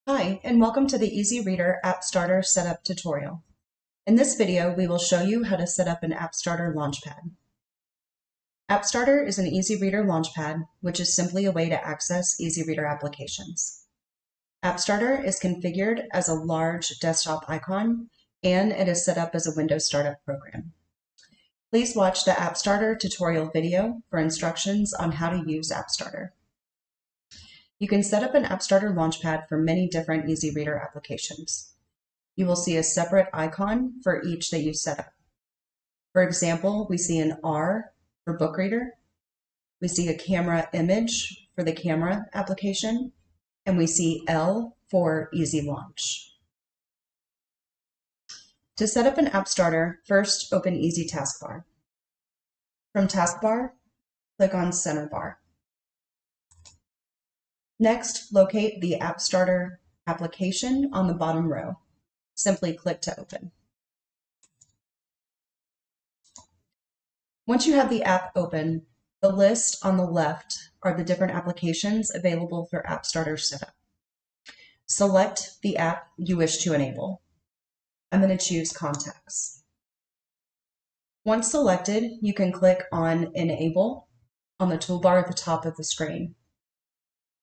Hi, and welcome to the EZReader App Starter Setup tutorial. In this video, we will show you how to set up an App Starter Launchpad. App Starter is an EZReader Launchpad, which is simply a way to access EZReader applications. App Starter is configured as a large desktop icon, and it is set up as a Windows startup program. Please watch the App Starter tutorial video for instructions on how to use App Starter. You can set up an App Starter Launchpad for many different EZReader applications. You will see a separate icon for each that you set up. For example, we see an R for Book Reader, we see a camera image for the camera application, and we see L for Easy Launch. To set up an App Starter, first open Easy Taskbar. From Taskbar, click on Center Bar. Next, locate the App Starter application on the bottom row. Simply click to open. Once you have the app open, the list on the left are the different applications available for App Starter setup. Select the app you wish to enable. I'm going to choose Contacts. Once selected, you can click on Enable on the toolbar at the top of the screen.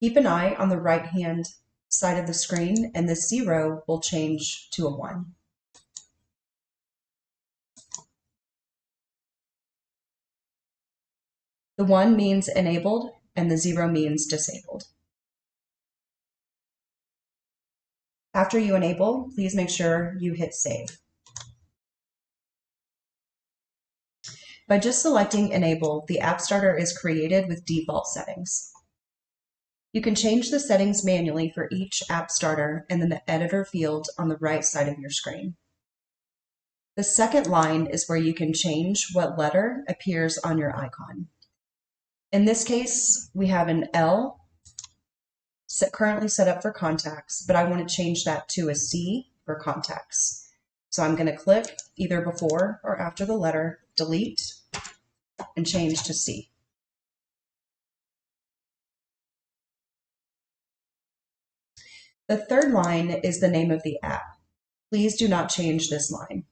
Keep an eye on the right-hand side of the screen, and the 0 will change to a 1. The 1 means enabled, and the 0 means disabled. After you enable, please make sure you hit Save. By just selecting Enable, the App Starter is created with default settings. You can change the settings manually for each App Starter in the Editor field on the right side of your screen. The second line is where you can change what letter appears on your icon. In this case, we have an L currently set up for contacts, but I want to change that to a C for contacts. So I'm going to click either before or after the letter, delete, and change to C. The third line is the name of the app. Please do not change this line.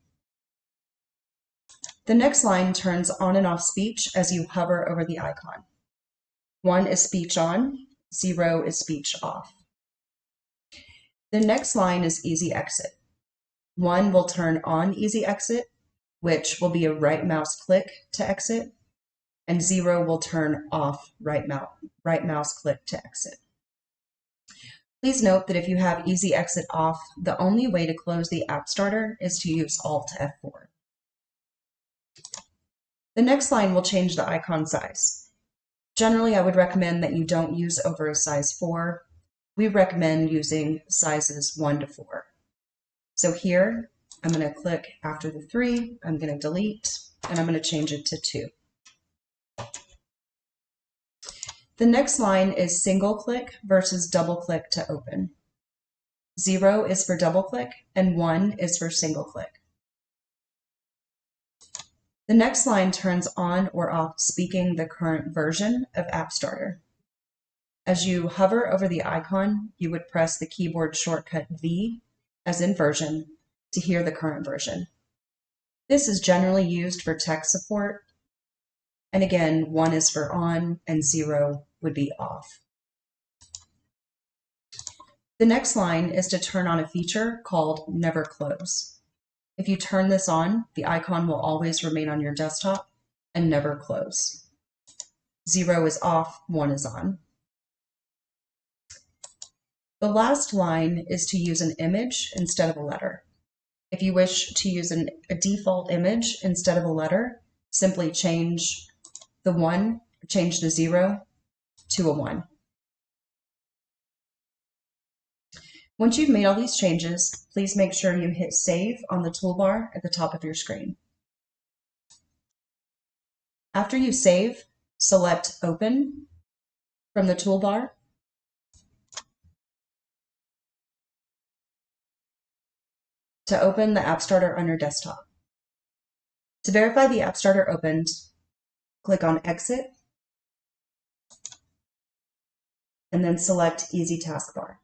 The next line turns on and off speech as you hover over the icon. 1 is speech on, 0 is speech off. The next line is Easy Exit. 1 will turn on Easy Exit, which will be a right mouse click to exit, and 0 will turn off right mouse click to exit. Please note that if you have Easy Exit off, the only way to close the App Starter is to use Alt F4. The next line will change the icon size. Generally, I would recommend that you don't use over a size 4. We recommend using sizes 1 to 4. So here, I'm going to click after the 3, I'm going to delete, and I'm going to change it to 2. The next line is single click versus double click to open. 0 is for double click, and 1 is for single click. The next line turns on or off speaking the current version of App Starter. As you hover over the icon, you would press the keyboard shortcut V, as in version, to hear the current version. This is generally used for tech support, and again, 1 is for on and 0 would be off. The next line is to turn on a feature called Never Close. If you turn this on, the icon will always remain on your desktop and never close. 0 is off, 1 is on. The last line is to use an image instead of a letter. If you wish to use a default image instead of a letter, simply change the 0 to a 1. Once you've made all these changes, please make sure you hit Save on the toolbar at the top of your screen. After you save, select Open from the toolbar. To open the App Starter on your desktop. To verify the App Starter opened, click on Exit, and then select Easy Taskbar.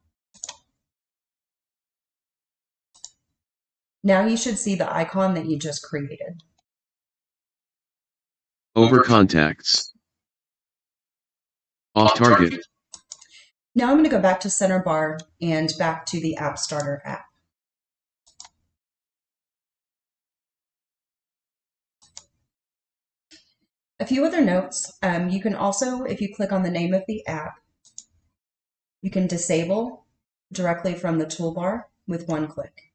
Now you should see the icon that you just created. Over contacts. Off target. Now I'm going to go back to center bar and back to the App Starter app. A few other notes, you can also, if you click on the name of the app, you can disable directly from the toolbar with one click.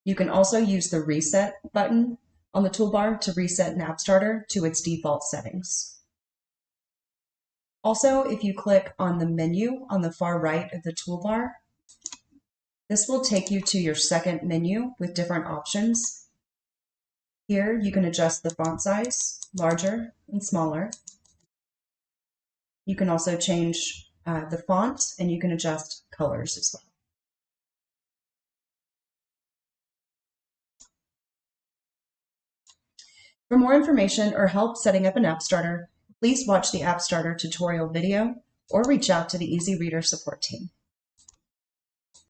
You can also use the reset button on the toolbar to reset an App Starter to its default settings. Also, if you click on the menu on the far right of the toolbar, this will take you to your second menu with different options. Here you can adjust the font size, larger and smaller. You can also change the font, and you can adjust colors as well. For more information or help setting up an App Starter, please watch the App Starter tutorial video or reach out to the EZReader support team.